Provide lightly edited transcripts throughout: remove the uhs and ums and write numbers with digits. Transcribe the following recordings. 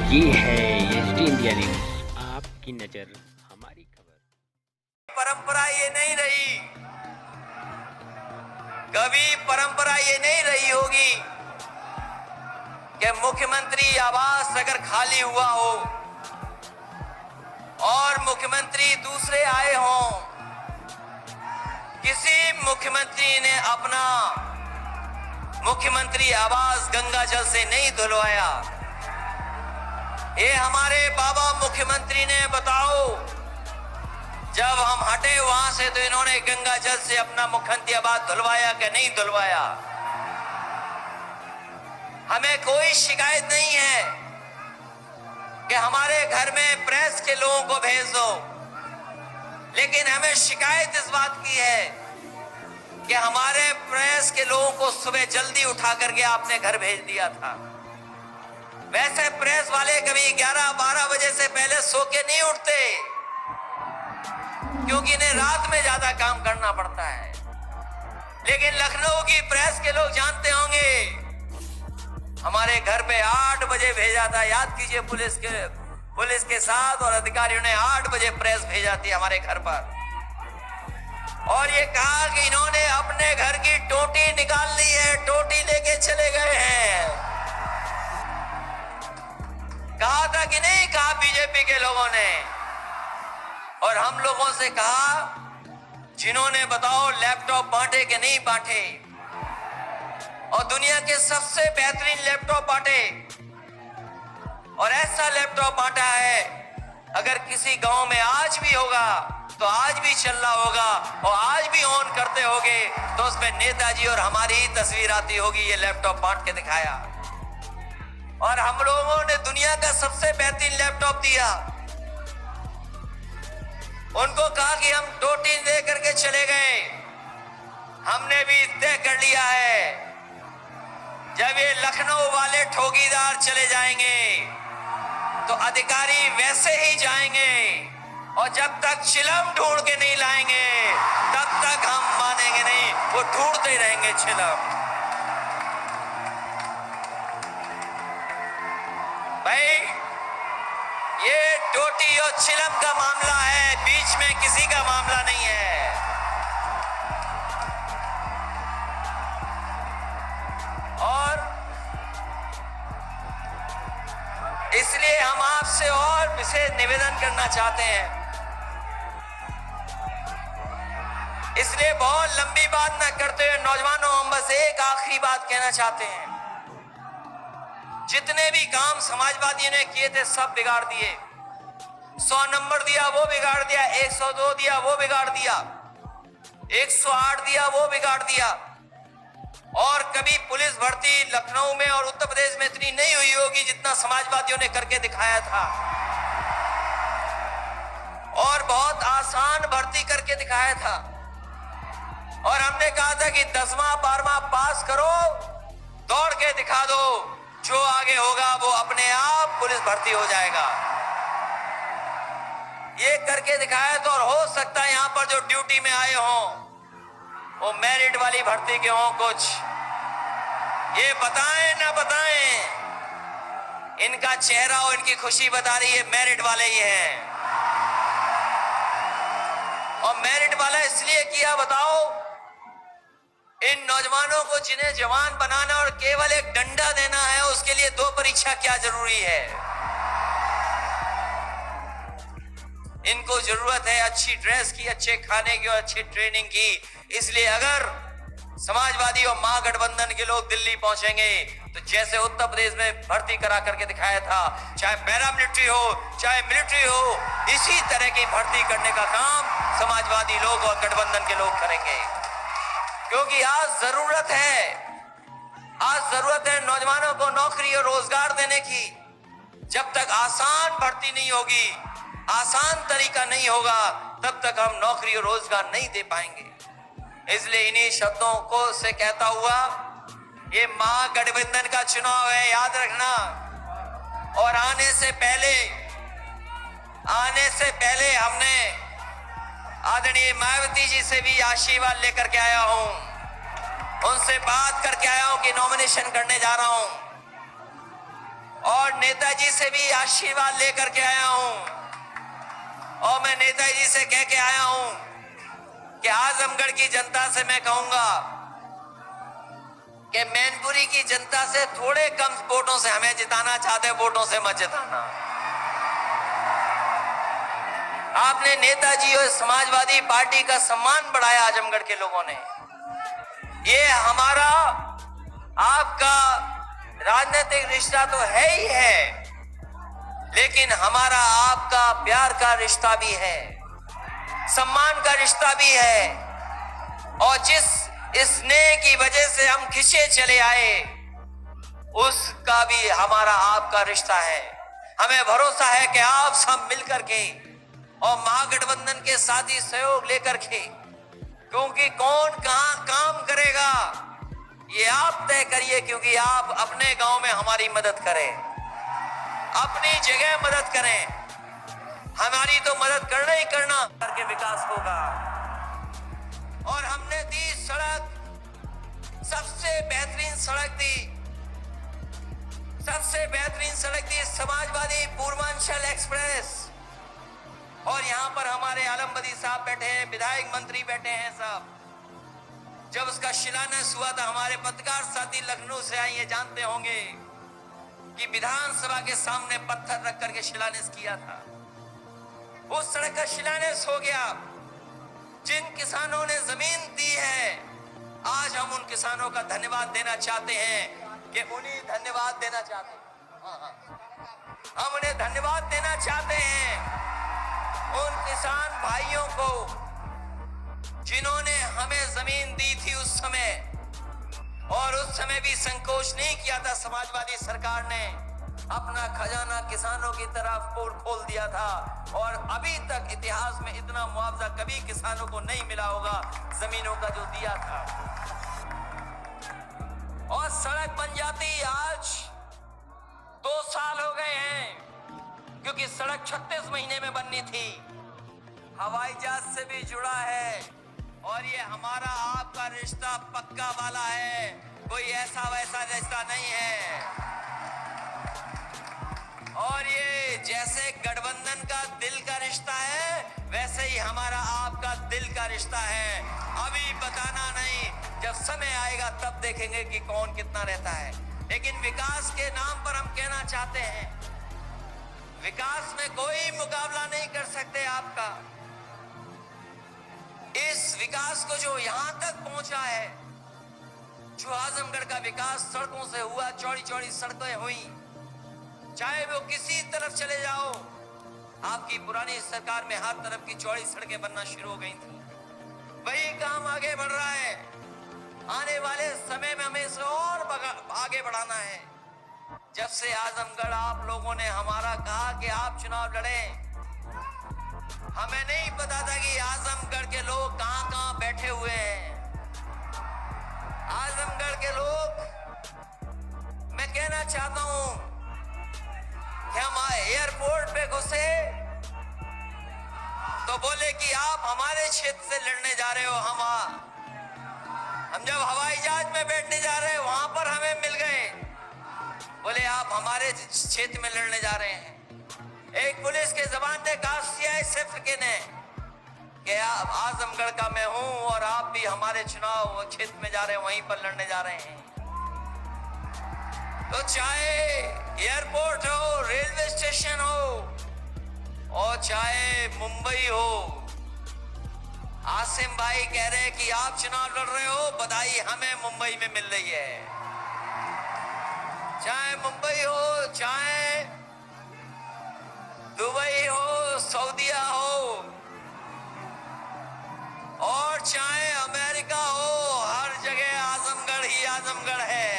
ये है ST India news, आपकी नजर हमारी खबर। परंपरा ये नहीं रही, कभी परंपरा ये नहीं रही होगी कि मुख्यमंत्री आवास अगर खाली हुआ हो और मुख्यमंत्री दूसरे आए हों, किसी मुख्यमंत्री ने अपना मुख्यमंत्री आवास गंगा जल से नहीं धुलवाया। ये हमारे बाबा मुख्यमंत्री ने बताओ, जब हम हटे वहां से तो इन्होंने गंगा जल से अपना मुख्यमंत्री आवास धुलवाया कि नहीं धुलवाया। हमें कोई शिकायत नहीं है कि हमारे घर में प्रेस के लोगों को भेज दो, लेकिन हमें शिकायत इस बात की है कि हमारे प्रेस के लोगों को सुबह जल्दी उठा करके आपने घर भेज दिया था। वैसे प्रेस वाले कभी 11-12 बजे से पहले सो के नहीं उठते, क्योंकि इन्हें रात में ज्यादा काम करना पड़ता है। लेकिन लखनऊ की प्रेस के लोग जानते होंगे, हमारे घर पे 8 बजे भेजा था। याद कीजिए, पुलिस के साथ और अधिकारियों ने 8 बजे प्रेस भेजा थी हमारे घर पर, और ये कहा कि इन्होंने अपने घर की टोटी निकाल ली है, टोटी लेके चले गए हैं। कहा था कि नहीं कहा बीजेपी के लोगों ने, और हम लोगों से कहा जिन्होंने बताओ लैपटॉप बांटे कि नहीं बांटे, और दुनिया के सबसे बेहतरीन लैपटॉप बांटे, और ऐसा लैपटॉप बांटा है अगर किसी गांव में आज भी होगा तो आज भी चल रहा होगा, और आज भी ऑन करते होगे तो उसमें नेताजी और हमारी ही तस्वीर आती होगी। ये लैपटॉप बांट के दिखाया, और हम लोगों ने दुनिया का सबसे बेहतरीन लैपटॉप दिया। उनको कहा कि हम टोटी दे करके चले गए। हमने भी तय कर लिया है, जब ये लखनऊ वाले ठोगीदार चले जाएंगे तो अधिकारी वैसे ही जाएंगे, और जब तक चिलम ढूंढ के नहीं लाएंगे तब तक हम मानेंगे नहीं। वो ढूंढते ही रहेंगे चिलम। भाई, ये टोटी और चिलम का मामला है, बीच में किसी का मामला नहीं है। और इसलिए हम आपसे और विशेष निवेदन करना चाहते हैं, इसलिए बहुत लंबी बात न करते हुए नौजवानों, हम बस एक आखिरी बात कहना चाहते हैं। जितने भी काम समाजवादियों ने किए थे सब बिगाड़ दिए। 100 नंबर दिया वो बिगाड़ दिया, 102 दिया वो बिगाड़ दिया, 108 दिया वो बिगाड़ दिया। और कभी पुलिस भर्ती लखनऊ में और उत्तर प्रदेश में इतनी नहीं हुई होगी जितना समाजवादियों ने करके दिखाया था, और बहुत आसान भर्ती करके दिखाया था। और हमने कहा था कि 10वां 12वां पास करो, दौड़ के दिखा दो, जो आगे होगा वो अपने आप पुलिस भर्ती हो जाएगा। ये करके दिखाया तो, और हो सकता है यहां पर जो ड्यूटी में आए हों वो मेरिट वाली भर्ती के हों कुछ। ये बताएं ना बताएं, इनका चेहरा और इनकी खुशी बता रही है मेरिट वाले ही हैं। और मेरिट वाला इसलिए किया, बताओ, इन नौजवानों को जिन्हें जवान बनाना और केवल एक डंडा देना है, उसके लिए 2 परीक्षा क्या जरूरी है? इनको जरूरत है अच्छी ड्रेस की, अच्छे खाने की और अच्छी ट्रेनिंग की। इसलिए अगर समाजवादी और महागठबंधन के लोग दिल्ली पहुंचेंगे तो जैसे उत्तर प्रदेश में भर्ती करा करके दिखाया था, चाहे पैरामिलिट्री हो चाहे मिलिट्री हो, इसी तरह की भर्ती करने का काम समाजवादी लोग और गठबंधन के लोग करेंगे। क्योंकि आज जरूरत है नौजवानों को नौकरी और रोजगार देने की। जब तक आसान भर्ती नहीं होगी, आसान तरीका नहीं होगा, तब तक हम नौकरी और रोजगार नहीं दे पाएंगे। इसलिए इन्हीं शब्दों को से कहता हुआ, ये महागठबंधन का चुनाव है, याद रखना। और आने से पहले हमने आदरणीय मायावती जी से भी आशीर्वाद लेकर के आया हूं, उनसे बात करके आया हूं कि नॉमिनेशन करने जा रहा हूं। और नेताजी से भी आशीर्वाद लेकर के आया हूं और मैं नेताजी से कह के आया हूं कि आजमगढ़ की जनता से मैं कहूंगा कि मैनपुरी की जनता से थोड़े कम वोटों से हमें जिताना चाहते, वोटों से मत जिताना। आपने नेताजी और समाजवादी पार्टी का सम्मान बढ़ाया आजमगढ़ के लोगों ने। ये हमारा आपका राजनीतिक रिश्ता तो है ही है, लेकिन हमारा आपका प्यार का रिश्ता भी है, सम्मान का रिश्ता भी है। और जिस स्नेह की वजह से हम खिंचे चले आए, उसका भी हमारा आपका रिश्ता है। हमें भरोसा है कि आप सब मिलकर के और महागठबंधन के साथी सहयोग लेकर के, क्योंकि कौन कहां काम करेगा ये आप तय करिए, क्योंकि आप अपने गांव में हमारी मदद करें, अपनी जगह मदद करें। हमारी तो मदद करना ही करना करके विकास होगा। और हमने दी सड़क, सबसे बेहतरीन सड़क दी, सबसे बेहतरीन सड़क दी समाजवादी पूर्वांचल एक्सप्रेस। और यहां पर हमारे आलमबदी साहब बैठे हैं, विधायक मंत्री बैठे हैं साहब। जब उसका शिलान्यास हुआ था, हमारे पत्रकार साथी लखनऊ से आए, ये जानते होंगे कि विधानसभा के सामने पत्थर रख करके शिलान्यास किया था। उस सड़क का शिलान्यास हो गया। जिन किसानों ने जमीन दी है, आज हम उन किसानों का धन्यवाद देना चाहते हैं कि उन्हें धन्यवाद देना चाहते हैं। हम उन्हें धन्यवाद देना चाहते हैं उन किसान भाइयों को जिन्होंने हमें जमीन दी थी उस समय, और उस समय भी संकोच नहीं किया था। समाजवादी सरकार ने अपना खजाना किसानों की तरफ खोल दिया था, और अभी तक इतिहास में इतना मुआवजा कभी किसानों को नहीं मिला होगा जमीनों का जो दिया था। और सड़क बन जाती आज 2 साल हो गए हैं, क्योंकि सड़क 36 महीने में बननी थी। हवाई जहाज से भी जुड़ा है, और ये हमारा आपका रिश्ता पक्का वाला है, कोई ऐसा वैसा रिश्ता नहीं है। और ये जैसे गठबंधन का दिल का रिश्ता है, वैसे ही हमारा आपका दिल का रिश्ता है। अभी बताना नहीं, जब समय आएगा तब देखेंगे कि कौन कितना रहता है। लेकिन विकास के नाम पर हम कहना चाहते हैं, विकास में कोई मुकाबला नहीं कर सकते आपका। इस विकास को जो यहां तक पहुंचा है, जो आजमगढ़ का विकास सड़कों से हुआ, चौड़ी चौड़ी सड़कें हुई, चाहे वो किसी तरफ चले जाओ। आपकी पुरानी सरकार में हर तरफ की चौड़ी सड़कें बनना शुरू हो गई थी। वही काम आगे बढ़ रहा है। आने वाले समय में हमें इसे और आगे बढ़ाना है। जब से आजमगढ़ आप लोगों ने हमारा कहा कि आप चुनाव लड़ें, हमें नहीं पता था कि आजमगढ़ के लोग कहां बैठे हुए हैं। आजमगढ़ के लोग, मैं कहना चाहता हूं कि हम एयरपोर्ट पे घुसे तो बोले कि आप हमारे क्षेत्र से लड़ने जा रहे हो। हम जब हवाई जहाज में बैठने जा रहे हैं, वहां पर हमें मिल गए, बोले आप हमारे क्षेत्र में लड़ने जा रहे हैं। एक पुलिस के जवान ने कहा CISF के ने कि आप आजमगढ़ का मैं हूं और आप भी हमारे चुनाव क्षेत्र में जा रहे हैं, वहीं पर लड़ने जा रहे हैं। तो चाहे एयरपोर्ट हो, रेलवे स्टेशन हो, और चाहे मुंबई हो, आसिम भाई कह रहे हैं कि आप चुनाव लड़ रहे हो, बधाई हमें मुंबई में मिल रही है। चाहे मुंबई हो, चाहे दुबई हो, सऊदीया हो, और चाहे अमेरिका हो, हर जगह आजमगढ़ ही आजमगढ़ है।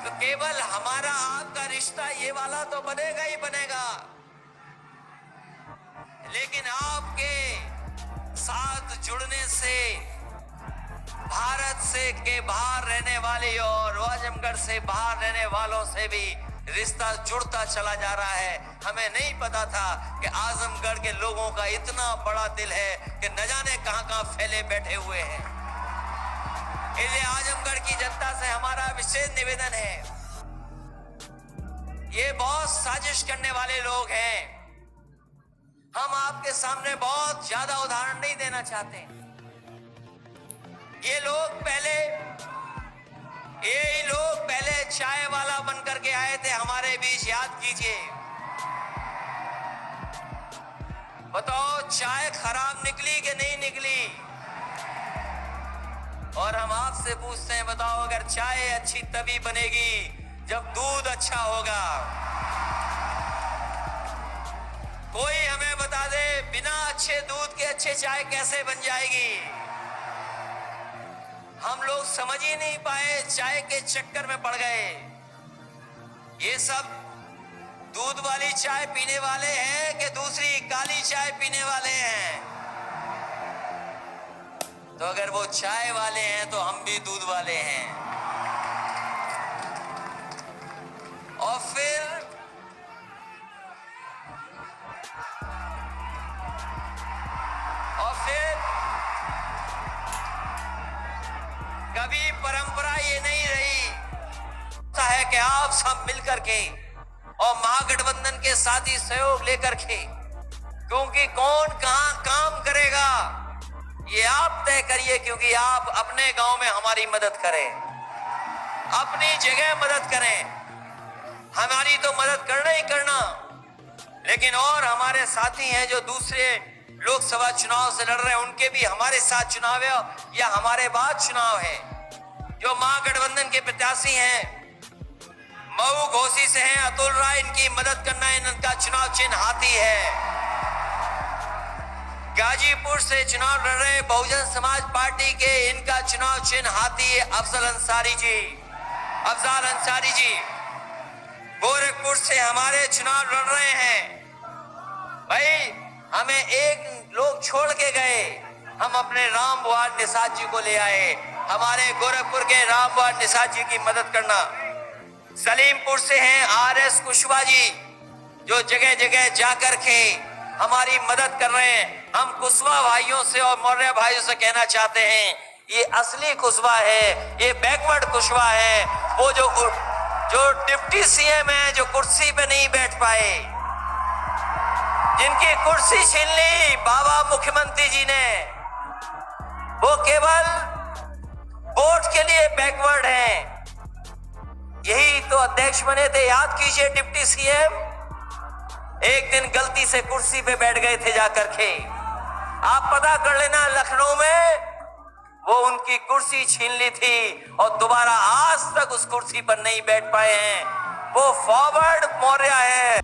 तो केवल हमारा आपका रिश्ता ये वाला तो बनेगा ही बनेगा, लेकिन आपके साथ जुड़ने से भारत से के बाहर रहने वाले और आजमगढ़ से बाहर रहने वालों से भी रिश्ता जुड़ता चला जा रहा है। हमें नहीं पता था कि आजमगढ़ के लोगों का इतना बड़ा दिल है कि न जाने कहां फैले बैठे हुए हैं। इसलिए आजमगढ़ की जनता से हमारा विशेष निवेदन है ये बहुत साजिश करने वाले लोग हैं। हम आपके सामने बहुत ज्यादा उदाहरण नहीं देना चाहते। ये लोग पहले चाय वाला बनकर के आए थे हमारे बीच, याद कीजिए। बताओ चाय खराब निकली कि नहीं निकली? और हम आपसे पूछते हैं, बताओ अगर चाय अच्छी तभी बनेगी जब दूध अच्छा होगा। कोई हमें बता दे बिना अच्छे दूध के अच्छे चाय कैसे बन जाएगी? हम लोग समझ ही नहीं पाए, चाय के चक्कर में पड़ गए। ये सब दूध वाली चाय पीने वाले हैं कि दूसरी काली चाय पीने वाले हैं? तो अगर वो चाय वाले हैं तो हम भी दूध वाले हैं। और फिर कभी परंपरा ये नहीं रही है कि आप सब मिलकर के और महागठबंधन के साथी सहयोग लेकर के, क्योंकि कौन कहां काम करेगा ये आप तय करिए, क्योंकि आप अपने गांव में हमारी मदद करें, अपनी जगह मदद करें। हमारी तो मदद करना ही करना, लेकिन और हमारे साथी हैं जो दूसरे लोकसभा चुनाव से लड़ रहे हैं, उनके भी हमारे साथ चुनाव है या हमारे बाद चुनाव है। जो महागठबंधन के प्रत्याशी हैं, मऊ घोसी से हैं अतुल राय, इनकी मदद करना, इनका चुनाव चिन्ह हाथी है। गाजीपुर से चुनाव लड़ रहे बहुजन समाज पार्टी के, इनका चुनाव चिन्ह हाथी है अफजल अंसारी जी। गोरखपुर से हमारे चुनाव लड़ रहे हैं भाई, हमें एक लोग छोड़ के गए, हम अपने रामबुआर निषाद जी को ले आए, हमारे गोरखपुर के रामबुआर निषाद जी की मदद करना। सलीमपुर से हैं आरएस कुशवाहा जी, जो जगह जगह जाकर के हमारी मदद कर रहे हैं। हम कुशवाहा भाइयों से और मौर्य भाइयों से कहना चाहते हैं, ये असली कुशवाहा है, ये बैकवर्ड कुशवाहा है, वो जो डिप्टी सीएम है, जो कुर्सी पे नहीं बैठ पाए, जिनकी कुर्सी छीन ली बाबा मुख्यमंत्री जी ने, वो केवल वोट के लिए बैकवर्ड हैं। यही तो अध्यक्ष बने थे, याद कीजिए। डिप्टी सीएम एक दिन गलती से कुर्सी पे बैठ गए थे जाकर के, आप पता कर लेना, लखनऊ में वो उनकी कुर्सी छीन ली थी और दोबारा आज तक उस कुर्सी पर नहीं बैठ पाए हैं। वो फॉरवर्ड मौर्य है।